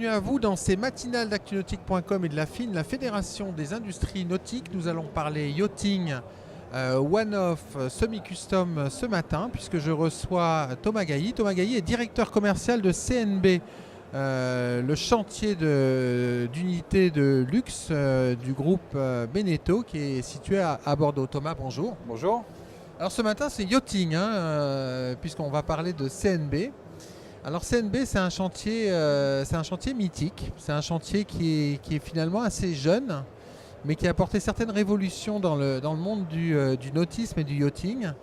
bienvenue à vous dans ces matinales d'actunautique.com et de la FIN, la Fédération des industries nautiques. Nous allons parler yachting, one-off, semi-custom ce matin puisque je reçois Thomas Gailly. Thomas Gailly est directeur commercial de CNB, le chantier d'unité de luxe du groupe Beneteau qui est situé à Bordeaux. Thomas, bonjour. Bonjour. Alors ce matin c'est yachting puisqu'on va parler de CNB. Alors CNB c'est un chantier mythique, c'est un chantier qui est finalement assez jeune mais qui a apporté certaines révolutions dans le monde du nautisme et du yachting.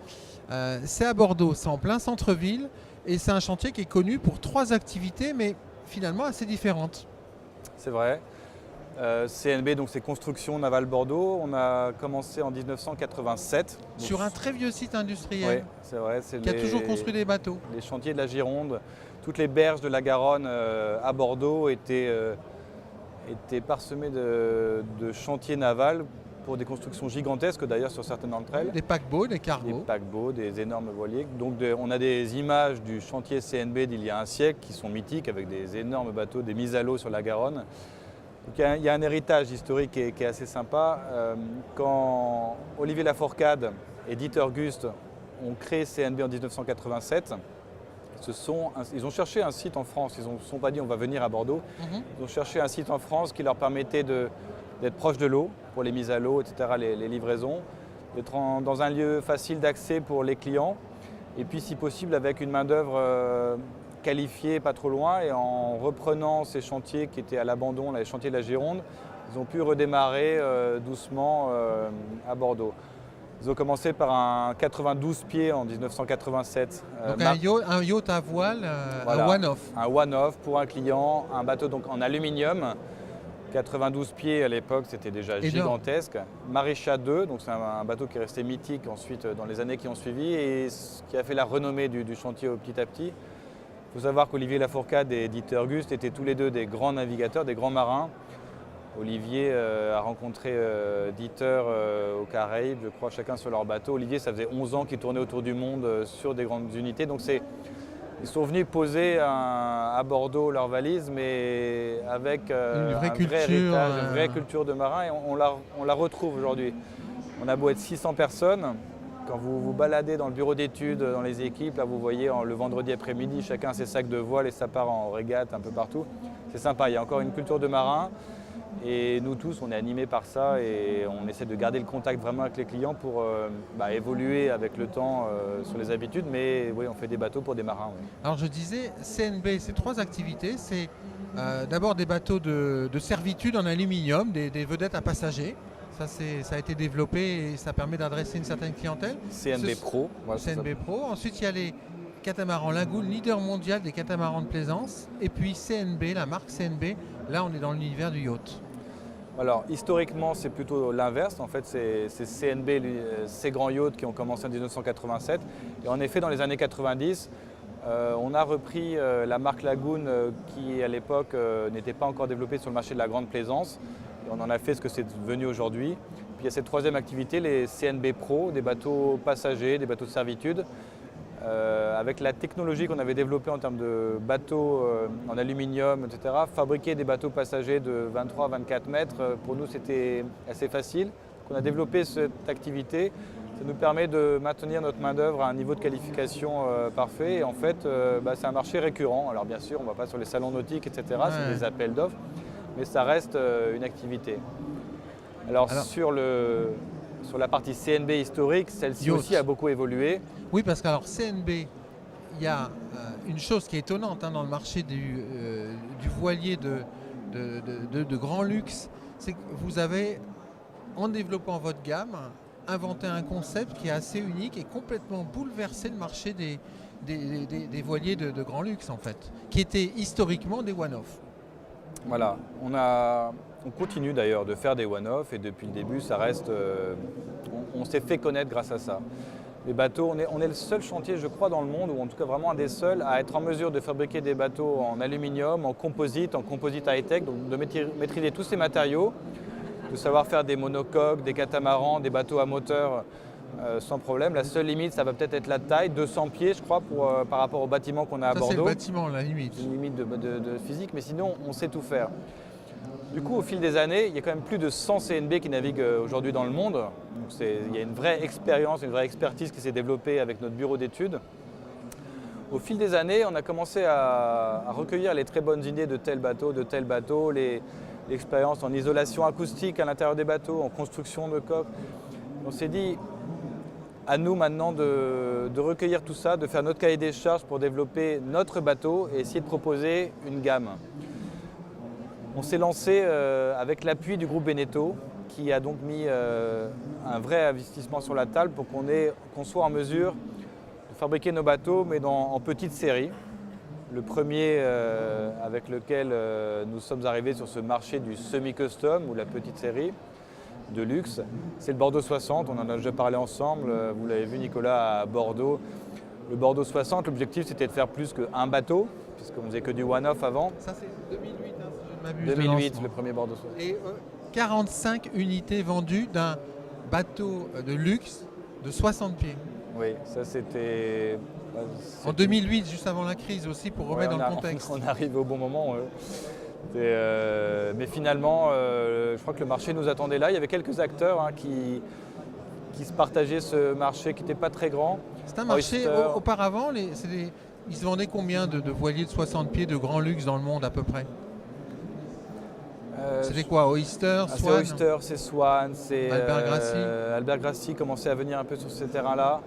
C'est à Bordeaux, c'est en plein centre-ville et c'est un chantier qui est connu pour 3 activités mais finalement assez différentes. C'est vrai. CNB, donc c'est Construction Navale Bordeaux. On a commencé en 1987. Sur un très vieux site industriel. Oui, c'est vrai. Qui a toujours construit des bateaux. Les chantiers de la Gironde, toutes les berges de la Garonne à Bordeaux étaient parsemées de chantiers navals pour des constructions gigantesques d'ailleurs sur certaines d'entre elles. Des paquebots, des cargos. Des paquebots, des énormes voiliers. Donc on a des images du chantier CNB d'il y a un siècle qui sont mythiques avec des énormes bateaux, des mises à l'eau sur la Garonne. Donc il y a un héritage historique qui est assez sympa. Quand Olivier Lafourcade et Dieter Gust ont créé CNB en 1987, ils ont cherché un site en France. Ils ne se sont pas dit on va venir à Bordeaux. Ils ont cherché un site en France qui leur permettait d'être proche de l'eau pour les mises à l'eau, etc., les livraisons, d'être dans un lieu facile d'accès pour les clients et puis si possible avec une main-d'œuvre qualifiés, pas trop loin, et en reprenant ces chantiers qui étaient à l'abandon, les chantiers de la Gironde, ils ont pu redémarrer doucement à Bordeaux. Ils ont commencé par un 92 pieds en 1987. Donc un yacht à voile, voilà, un one-off. Un one-off pour un client, un bateau donc en aluminium. 92 pieds à l'époque, c'était déjà gigantesque. Maréchal 2, donc c'est un bateau qui est resté mythique ensuite dans les années qui ont suivi et qui a fait la renommée du chantier petit à petit. Il faut savoir qu'Olivier Lafourcade et Dieter Gust étaient tous les deux des grands navigateurs, des grands marins. Olivier a rencontré Dieter aux Caraïbes, je crois, chacun sur leur bateau. Olivier, ça faisait 11 ans qu'il tournait autour du monde sur des grandes unités. Donc ils sont venus poser à Bordeaux leurs valises, mais avec une vraie vrai héritage, une vraie culture de marin. Et on la retrouve aujourd'hui. On a beau être 600 personnes. Quand vous vous baladez dans le bureau d'études, dans les équipes, là vous voyez le vendredi après-midi, chacun ses sacs de voile et ça part en régate un peu partout. C'est sympa, il y a encore une culture de marin et nous tous on est animés par ça et on essaie de garder le contact vraiment avec les clients pour évoluer avec le temps sur les habitudes, mais oui, on fait des bateaux pour des marins. Oui. Alors je disais, CNB, c'est 3 activités. C'est d'abord des bateaux de servitude en aluminium, des vedettes à passagers. Ça a été développé et ça permet d'adresser une certaine clientèle. CNB Pro. Voilà, CNB Pro. Ensuite, il y a les catamarans Lagoon, leader mondial des catamarans de plaisance. Et puis CNB, la marque CNB. Là, on est dans l'univers du yacht. Alors, historiquement, c'est plutôt l'inverse. En fait, c'est CNB, ces grands yachts qui ont commencé en 1987. Et en effet, dans les années 90, on a repris la marque Lagoon qui, à l'époque, n'était pas encore développée sur le marché de la grande plaisance. Et on en a fait ce que c'est devenu aujourd'hui. Puis il y a cette 3e activité, les CNB Pro, des bateaux passagers, des bateaux de servitude. Avec la technologie qu'on avait développée en termes de bateaux en aluminium, etc., fabriquer des bateaux passagers de 23 à 24 mètres, pour nous c'était assez facile. Donc on a développé cette activité. Ça nous permet de maintenir notre main-d'œuvre à un niveau de qualification parfait. Et en fait, c'est un marché récurrent. Alors bien sûr, on ne va pas sur les salons nautiques, etc., c'est des appels d'offres. Mais ça reste une activité. Alors sur la partie CNB historique, celle-ci aussi a beaucoup évolué. Oui, parce qu'alors CNB, il y a une chose qui est étonnante dans le marché du voilier de grand luxe, c'est que vous avez, en développant votre gamme, inventé un concept qui est assez unique et complètement bouleversé le marché des voiliers de grand luxe en fait, qui étaient historiquement des one-off. Voilà, on continue d'ailleurs de faire des one-off et depuis le début, ça reste, on s'est fait connaître grâce à ça. Les bateaux, on est le seul chantier, je crois, dans le monde, ou en tout cas vraiment un des seuls, à être en mesure de fabriquer des bateaux en aluminium, en composite high-tech, donc de maîtriser tous ces matériaux, de savoir faire des monocoques, des catamarans, des bateaux à moteur sans problème. La seule limite, ça va peut-être être la taille, 200 pieds je crois, par rapport au bâtiment qu'on a à Ça, Bordeaux. c'est le bâtiment, la limite. Une limite de physique, mais sinon on sait tout faire. Du coup, au fil des années, il y a quand même plus de 100 CNB qui naviguent aujourd'hui dans le monde. Donc il y a une vraie expérience, une vraie expertise qui s'est développée avec notre bureau d'études. Au fil des années, on a commencé à recueillir les très bonnes idées de tel bateau, l'expérience en isolation acoustique à l'intérieur des bateaux, en construction de coques. On s'est dit, à nous maintenant de recueillir tout ça, de faire notre cahier des charges pour développer notre bateau et essayer de proposer une gamme. On s'est lancé avec l'appui du groupe Beneteau, qui a donc mis un vrai investissement sur la table pour qu'on soit en mesure de fabriquer nos bateaux, mais en petite série. Le premier avec lequel nous sommes arrivés sur ce marché du semi-custom ou la petite série de luxe, c'est le Bordeaux 60. On en a déjà parlé ensemble. Vous l'avez vu, Nicolas, à Bordeaux. Le Bordeaux 60, l'objectif c'était de faire plus qu'un bateau, puisqu'on ne faisait que du one-off avant. Ça c'est 2008, hein, si je ne m'abuse. 2008, le premier Bordeaux 60. Et 45 unités vendues d'un bateau de luxe de 60 pieds. Oui, ça c'était... En 2008, juste avant la crise aussi, pour remettre dans le contexte. On arrive au bon moment. Mais finalement, je crois que le marché nous attendait là. Il y avait quelques acteurs qui se partageaient ce marché qui n'était pas très grand. C'est un marché, auparavant, ils se vendaient combien de voiliers de 60 pieds de grand luxe dans le monde à peu près? C'était quoi, Oyster, Swan? C'est Oyster, c'est Swan, c'est Albert Grassi. Albert Grassi commençait à venir un peu sur ces terrains-là.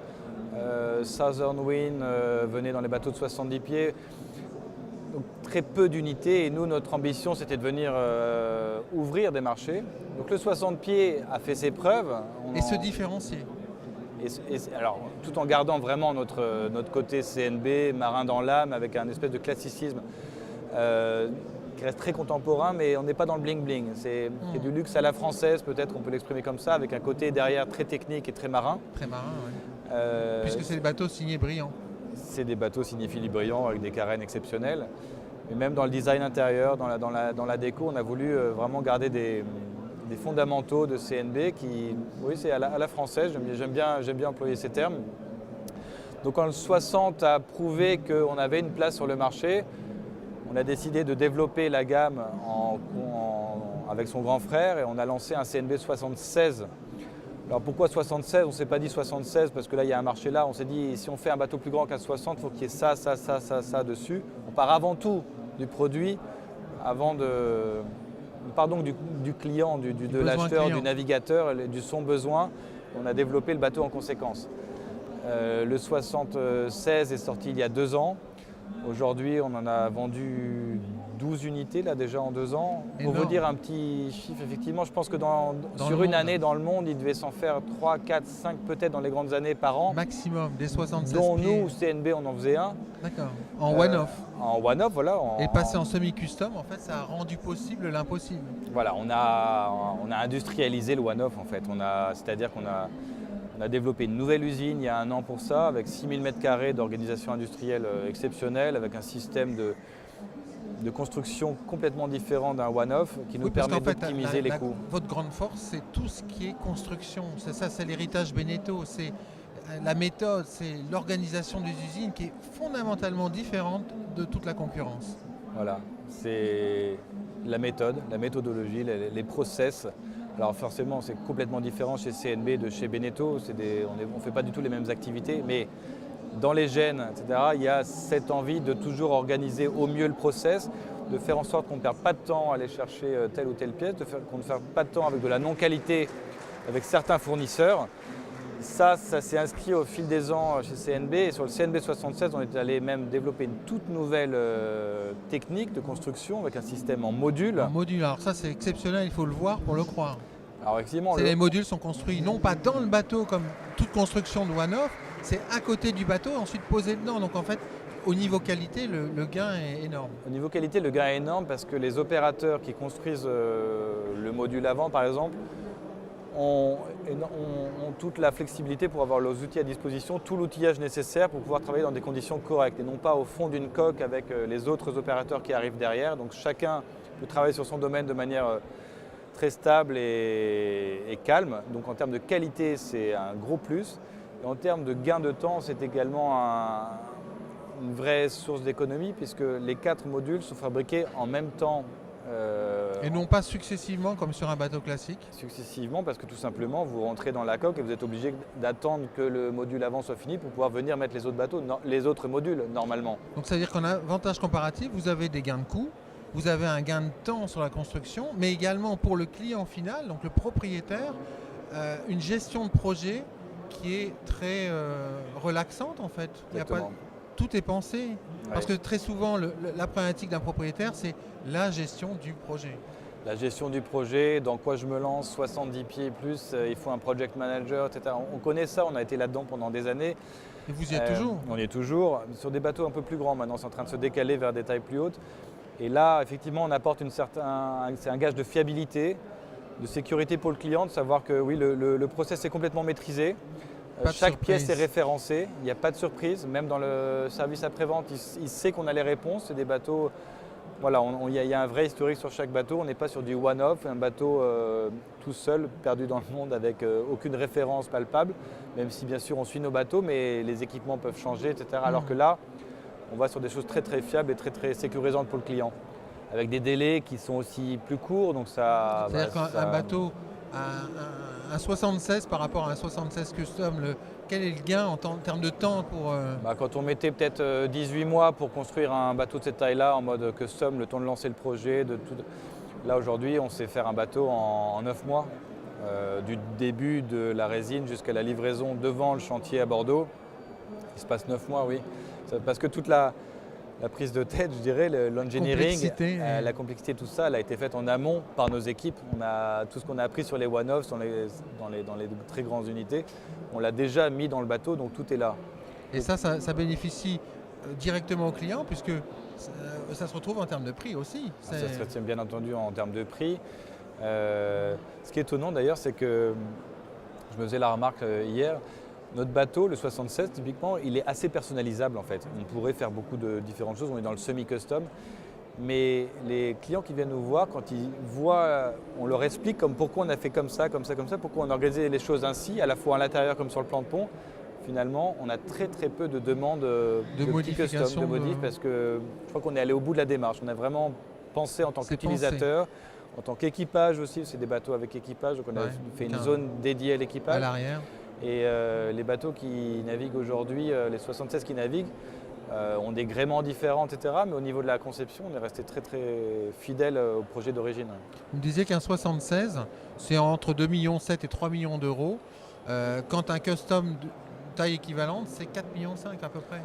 Southern Wind venait dans les bateaux de 70 pieds. Donc, très peu d'unités et nous, notre ambition, c'était de venir ouvrir des marchés. Donc le 60 pieds a fait ses preuves. Se différencier. Alors, tout en gardant vraiment notre côté CNB, marin dans l'âme, avec un espèce de classicisme qui reste très contemporain, mais on n'est pas dans le bling-bling. C'est du luxe à la française, peut-être qu'on peut l'exprimer comme ça, avec un côté derrière très technique et très marin. Très marin, oui. Puisque c'est des bateaux signés Briand. C'est des bateaux signés Philippe Briand avec des carènes exceptionnelles. Mais même dans le design intérieur, dans la déco, on a voulu vraiment garder des fondamentaux de CNB qui, oui, c'est à la française, j'aime bien employer ces termes. Donc quand le 60 a prouvé qu'on avait une place sur le marché, on a décidé de développer la gamme avec son grand frère et on a lancé un CNB 76. Alors pourquoi 76? On ne s'est pas dit 76 parce que là il y a un marché là. On s'est dit si on fait un bateau plus grand qu'un 60, il faut qu'il y ait ça dessus. On part avant tout du produit, du client, de l'acheteur, du navigateur, du son besoin. On a développé le bateau en conséquence. Le 76 est sorti il y a 2 ans. Aujourd'hui, on en a vendu 12 unités là, déjà en 2 ans. Pour vous dire un petit chiffre, effectivement, je pense que sur une année dans le monde, il devait s'en faire 3, 4, 5 peut-être dans les grandes années par an. Maximum, des 76 dont pieds. Nous, CNB, on en faisait un. D'accord, en one-off. En one-off, voilà. Et passer en semi-custom, en fait, ça a rendu possible l'impossible. Voilà, on a industrialisé le one-off, en fait. C'est-à-dire qu'on a développé une nouvelle usine il y a 1 an pour ça, avec 6000 m² d'organisation industrielle exceptionnelle, avec un système de construction complètement différent d'un one-off qui nous permet d'optimiser les coûts. Votre grande force, c'est tout ce qui est construction. C'est ça, c'est l'héritage Beneteau. C'est la méthode, c'est l'organisation des usines qui est fondamentalement différente de toute la concurrence. Voilà, c'est la méthode, la méthodologie, les process. Alors forcément, c'est complètement différent chez CNB de chez Beneteau. On ne fait pas du tout les mêmes activités, mais dans les gènes, etc., il y a cette envie de toujours organiser au mieux le process, de faire en sorte qu'on ne perde pas de temps à aller chercher telle ou telle pièce, qu'on ne perde pas de temps avec de la non-qualité avec certains fournisseurs. Ça s'est inscrit au fil des ans chez CNB. Et sur le CNB 76, on est allé même développer une toute nouvelle technique de construction avec un système en module. En module, alors ça c'est exceptionnel, il faut le voir pour le croire. Alors effectivement, les modules sont construits non pas dans le bateau comme toute construction de one-off, c'est à côté du bateau, ensuite posé dedans. Donc en fait, au niveau qualité, le gain est énorme. Au niveau qualité, le gain est énorme parce que les opérateurs qui construisent le module avant, par exemple, ont toute la flexibilité pour avoir leurs outils à disposition, tout l'outillage nécessaire pour pouvoir travailler dans des conditions correctes et non pas au fond d'une coque avec les autres opérateurs qui arrivent derrière. Donc chacun peut travailler sur son domaine de manière très stable et calme. Donc en termes de qualité, c'est un gros plus. Et en termes de gain de temps, c'est également une vraie source d'économie puisque les 4 modules sont fabriqués en même temps. Et non pas successivement comme sur un bateau classique. Successivement parce que tout simplement vous rentrez dans la coque et vous êtes obligé d'attendre que le module avant soit fini pour pouvoir venir mettre les autres bateaux, les autres modules normalement. Donc ça veut dire qu'en avantage comparatif, vous avez des gains de coûts, vous avez un gain de temps sur la construction, mais également pour le client final, donc le propriétaire, une gestion de projet qui est très relaxante en fait. Tout est pensé. Parce que très souvent, la problématique d'un propriétaire, c'est la gestion du projet. La gestion du projet, dans quoi je me lance, 70 pieds et plus, il faut un project manager, etc. On connaît ça, on a été là-dedans pendant des années. Et vous y êtes toujours? On y est toujours. Sur des bateaux un peu plus grands maintenant, c'est en train de se décaler vers des tailles plus hautes. Et là, effectivement, on apporte c'est un gage de fiabilité, de sécurité pour le client, de savoir que oui, le process est complètement maîtrisé. Chaque pièce est référencée, il n'y a pas de surprise, même dans le service après-vente, il sait qu'on a les réponses. C'est des bateaux, voilà, il y a un vrai historique sur chaque bateau, on n'est pas sur du one-off, un bateau tout seul, perdu dans le monde avec aucune référence palpable, même si bien sûr on suit nos bateaux, mais les équipements peuvent changer, etc. Alors que là, on va sur des choses très très fiables et très très sécurisantes pour le client, avec des délais qui sont aussi plus courts. Donc ça. C'est-à-dire qu'un bateau, un 76 par rapport à un 76 custom, quel est le gain en termes de temps pour… Quand on mettait peut-être 18 mois pour construire un bateau de cette taille-là en mode custom, le temps de lancer le projet, là aujourd'hui on sait faire un bateau en 9 mois, du début de la résine jusqu'à la livraison devant le chantier à Bordeaux. Il se passe 9 mois, oui. Parce que toute la prise de tête, je dirais, l'engineering, la complexité, tout ça, elle a été faite en amont par nos équipes. Tout ce qu'on a appris sur les one-offs, dans les très grandes unités, on l'a déjà mis dans le bateau, donc tout est là. Et ça bénéficie directement au client, puisque ça se retrouve en termes de prix aussi. Ça se retient bien entendu en termes de prix. Ce qui est étonnant d'ailleurs, c'est que, je me faisais la remarque hier, notre bateau, le 76 typiquement, il est assez personnalisable en fait. On pourrait faire beaucoup de différentes choses, on est dans le semi-custom. Mais les clients qui viennent nous voir, quand ils voient, on leur explique pourquoi on a fait comme ça, pourquoi on a organisé les choses ainsi, à la fois à l'intérieur comme sur le plan de pont. Finalement, on a très très peu de demandes de modifications, de modifs, parce que je crois qu'on est allé au bout de la démarche. On a vraiment pensé en tant qu'utilisateur, en tant qu'équipage aussi, c'est des bateaux avec équipage, donc on a fait une zone dédiée à l'équipage. À l'arrière. Et les bateaux qui naviguent aujourd'hui, les 76 qui naviguent, ont des gréements différents, etc. Mais au niveau de la conception, on est resté très très fidèle au projet d'origine. Vous me disiez qu'un 76, c'est entre 2,7 millions et 3 millions d'euros. Quand un custom de taille équivalente, c'est 4,5 millions à peu près.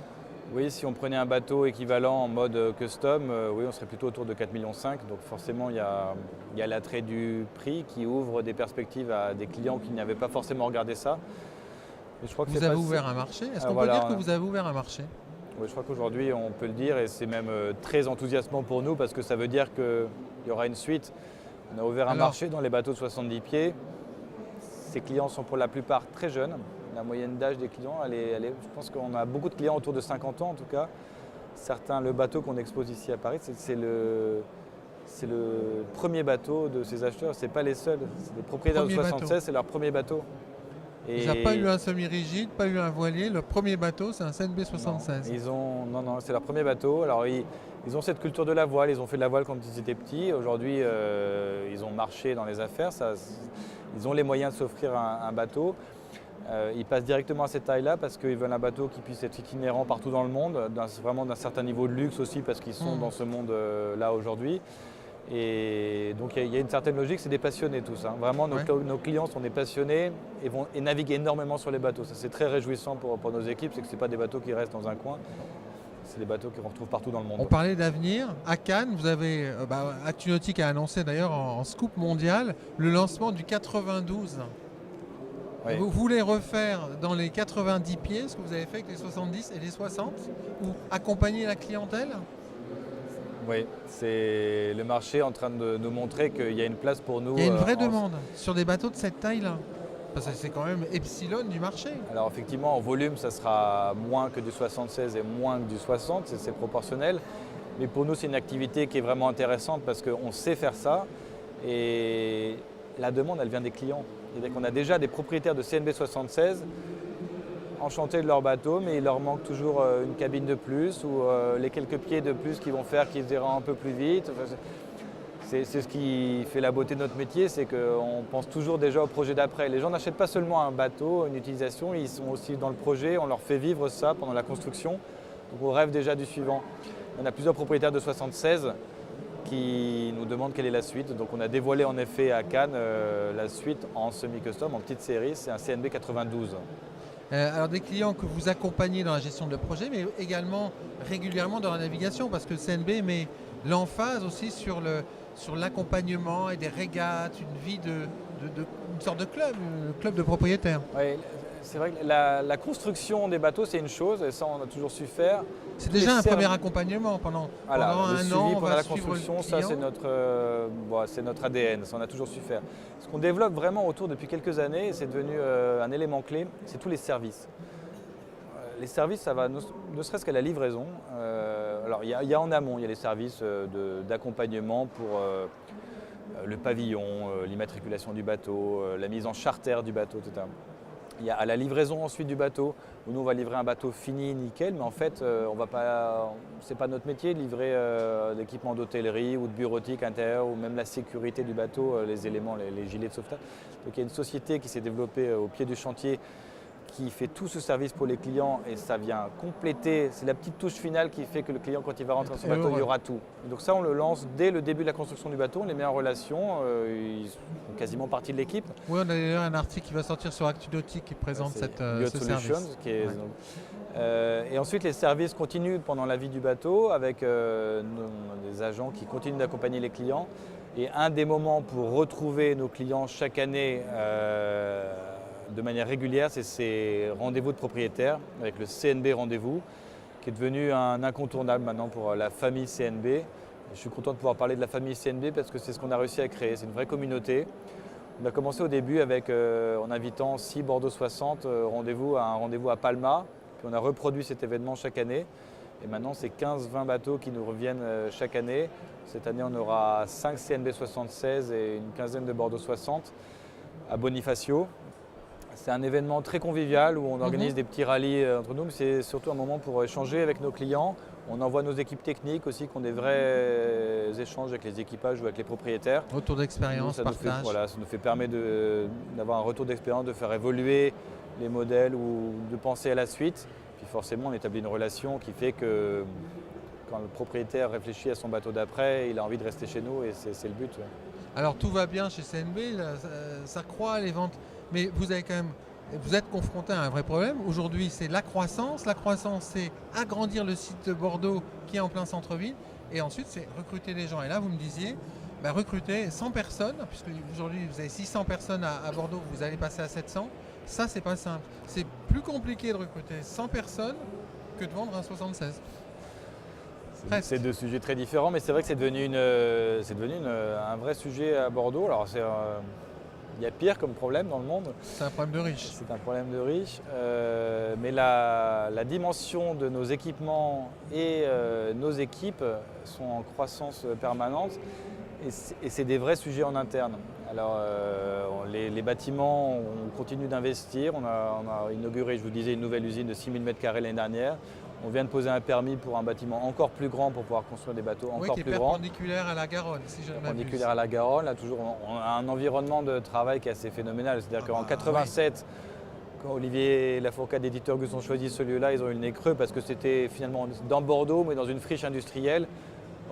Oui, si on prenait un bateau équivalent en mode custom, oui, on serait plutôt autour de 4,5 millions. Donc forcément, il y a l'attrait du prix qui ouvre des perspectives à des clients qui n'avaient pas forcément regardé ça. Et je crois que vous avez ouvert un marché. Est-ce qu'on peut dire que vous avez ouvert un marché? Oui, je crois qu'aujourd'hui, on peut le dire, et c'est même très enthousiasmant pour nous parce que ça veut dire qu'il y aura une suite. On a ouvert un marché dans les bateaux de 70 pieds. Ces clients sont pour la plupart très jeunes. La moyenne d'âge des clients, je pense qu'on a beaucoup de clients autour de 50 ans en tout cas. Le bateau qu'on expose ici à Paris, c'est le premier bateau de ces acheteurs. Ce n'est pas les seuls. C'est des propriétaires de 76, c'est leur premier bateau. Il n'y a pas eu un semi-rigide, pas eu un voilier. Le premier bateau, c'est un CNB 76. Non, c'est leur premier bateau. Alors, ils ont cette culture de la voile. Ils ont fait de la voile quand ils étaient petits. Aujourd'hui, ils ont marché dans les affaires. Ils ont les moyens de s'offrir un bateau. Ils passent directement à cette taille-là parce qu'ils veulent un bateau qui puisse être itinérant partout dans le monde, vraiment d'un certain niveau de luxe aussi parce qu'ils sont dans ce monde-là aujourd'hui. Et donc il y a une certaine logique, c'est des passionnés tous. Vraiment, nos clients sont des passionnés et naviguent énormément sur les bateaux. Ça, c'est très réjouissant pour nos équipes, c'est que ce n'est pas des bateaux qui restent dans un coin, c'est des bateaux qu'on retrouve partout dans le monde. On parlait d'avenir. À Cannes, vous avez, Actunautique a annoncé d'ailleurs en scoop mondial le lancement du 92. Oui. Vous voulez refaire dans les 90 pieds ce que vous avez fait avec les 70 et les 60 ou accompagner la clientèle? Oui, c'est le marché en train de nous montrer qu'il y a une place pour nous. Il y a une vraie demande sur des bateaux de cette taille-là. Parce que c'est quand même epsilon du marché. Alors effectivement, en volume, ça sera moins que du 76 et moins que du 60, c'est proportionnel. Mais pour nous, c'est une activité qui est vraiment intéressante parce qu'on sait faire ça. Et la demande, elle vient des clients. C'est-à-dire qu'on a déjà des propriétaires de CNB 76 enchantés de leur bateau, mais il leur manque toujours une cabine de plus ou les quelques pieds de plus qui vont faire qu'ils iront un peu plus vite. Enfin, c'est ce qui fait la beauté de notre métier, c'est qu'on pense toujours déjà au projet d'après. Les gens n'achètent pas seulement un bateau, une utilisation, ils sont aussi dans le projet, on leur fait vivre ça pendant la construction. Donc on rêve déjà du suivant. On a plusieurs propriétaires de 76 qui nous demandent quelle est la suite. Donc on a dévoilé en effet à Cannes la suite en semi-custom, en petite série, c'est un CNB 92. Alors des clients que vous accompagnez dans la gestion de projet, mais également régulièrement dans la navigation, parce que CNB met l'emphase aussi sur l'accompagnement et des régates, une vie une sorte de club de propriétaires. Oui, c'est vrai que la construction des bateaux, c'est une chose, et ça on a toujours su faire. C'est déjà un premier accompagnement pendant un an. Pendant la construction, ça c'est notre ADN, ça on a toujours su faire. Ce qu'on développe vraiment autour depuis quelques années, c'est devenu un élément clé, c'est tous les services. Les services, ça va ne serait-ce qu'à la livraison. Alors il y a en amont, il y a les services d'accompagnement pour le pavillon, l'immatriculation du bateau, la mise en charter du bateau, etc. Il y a à la livraison ensuite du bateau, où nous on va livrer un bateau fini, nickel, mais en fait c'est pas notre métier de livrer l'équipement d'hôtellerie ou de bureautique intérieure ou même la sécurité du bateau, les éléments, les gilets de sauvetage. Donc il y a une société qui s'est développée au pied du chantier qui fait tout ce service pour les clients et ça vient compléter, c'est la petite touche finale qui fait que le client quand il va rentrer dans son bateau, il y aura tout. Donc ça on le lance dès le début de la construction du bateau, on les met en relation, ils sont quasiment partie de l'équipe. Oui, on a d'ailleurs un article qui va sortir sur Actu-Nautique qui présente ce service. Et ensuite les services continuent pendant la vie du bateau avec des agents qui continuent d'accompagner les clients. Et un des moments pour retrouver nos clients chaque année de manière régulière, c'est ces rendez-vous de propriétaires avec le CNB Rendez-vous, qui est devenu un incontournable maintenant pour la famille CNB. Je suis content de pouvoir parler de la famille CNB parce que c'est ce qu'on a réussi à créer, c'est une vraie communauté. On a commencé au début en invitant 6 Bordeaux 60 rendez-vous à un rendez-vous à Palma, puis on a reproduit cet événement chaque année. Et maintenant, c'est 15-20 bateaux qui nous reviennent chaque année. Cette année, on aura 5 CNB 76 et une quinzaine de Bordeaux 60 à Bonifacio. C'est un événement très convivial où on organise des petits rallyes entre nous, mais c'est surtout un moment pour échanger avec nos clients. On envoie nos équipes techniques aussi qui ont des vrais échanges avec les équipages ou avec les propriétaires. Retour d'expérience, partage. Ça nous fait permettre d'avoir un retour d'expérience, de faire évoluer les modèles ou de penser à la suite. Puis forcément, on établit une relation qui fait que quand le propriétaire réfléchit à son bateau d'après, il a envie de rester chez nous et c'est le but. Ouais. Alors tout va bien chez CNB, là, ça croît les ventes, mais vous êtes confronté à un vrai problème. Aujourd'hui, c'est la croissance. La croissance, c'est agrandir le site de Bordeaux qui est en plein centre-ville. Et ensuite, c'est recruter des gens. Et là, vous me disiez, recruter 100 personnes, puisque aujourd'hui, vous avez 600 personnes à Bordeaux, vous allez passer à 700. Ça, c'est pas simple. C'est plus compliqué de recruter 100 personnes que de vendre un 76. C'est deux sujets très différents, mais c'est vrai que c'est devenu un vrai sujet à Bordeaux. Alors, il y a pire comme problème dans le monde. C'est un problème de riche. C'est un problème de riche. Mais la dimension de nos équipements et nos équipes sont en croissance permanente. Et c'est des vrais sujets en interne. Alors, les bâtiments, on continue d'investir. On a inauguré, je vous disais, une nouvelle usine de 6000 m² l'année dernière. On vient de poser un permis pour un bâtiment encore plus grand pour pouvoir construire des bateaux encore plus grands. Perpendiculaire à la Garonne, si je ne m'abuse. Perpendiculaire à la Garonne, là toujours, on a un environnement de travail qui est assez phénoménal. C'est-à-dire qu'en 87, quand Olivier et Lafourcade, éditeurs Gus, ont choisi ce lieu-là, ils ont eu le nez creux parce que c'était finalement dans Bordeaux, mais dans une friche industrielle.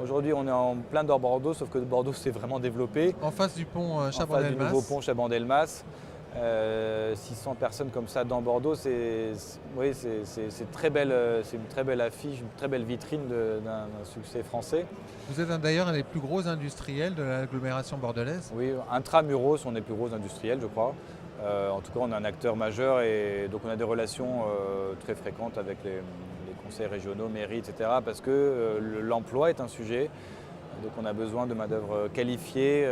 Aujourd'hui, on est en plein dans Bordeaux, sauf que Bordeaux s'est vraiment développé. En face du pont Chabandelmas. En face du nouveau pont Chabandelmas. 600 personnes comme ça dans Bordeaux, c'est une très belle affiche, une très belle vitrine d'un succès français. Vous êtes d'ailleurs un des plus gros industriels de l'agglomération bordelaise. Oui, intramuros, on est plus gros industriels, je crois. En tout cas, on est un acteur majeur et donc on a des relations très fréquentes avec les conseils régionaux, mairies, etc. parce que l'emploi est un sujet. Donc on a besoin de main-d'œuvre qualifiée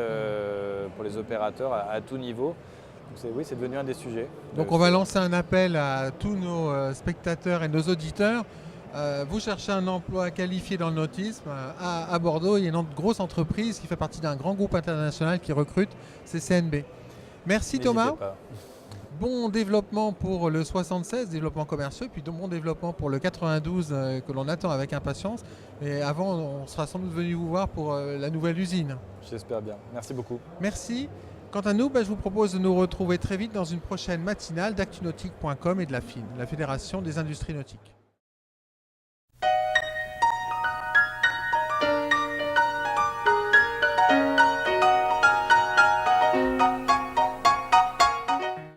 pour les opérateurs à tout niveau. Oui, c'est devenu un des sujets. Donc on va lancer un appel à tous nos spectateurs et nos auditeurs. Vous cherchez un emploi qualifié dans le nautisme, à Bordeaux, il y a une grosse entreprise qui fait partie d'un grand groupe international qui recrute, c'est CNB. Merci N'hésitez Thomas. pas. Bon développement pour le 76, développement commerciaux, puis bon développement pour le 92 que l'on attend avec impatience. Et avant, on sera sans doute venu vous voir pour la nouvelle usine. J'espère bien. Merci beaucoup. Merci. Quant à nous, je vous propose de nous retrouver très vite dans une prochaine matinale d'actunautique.com et de la FIN, la Fédération des industries nautiques.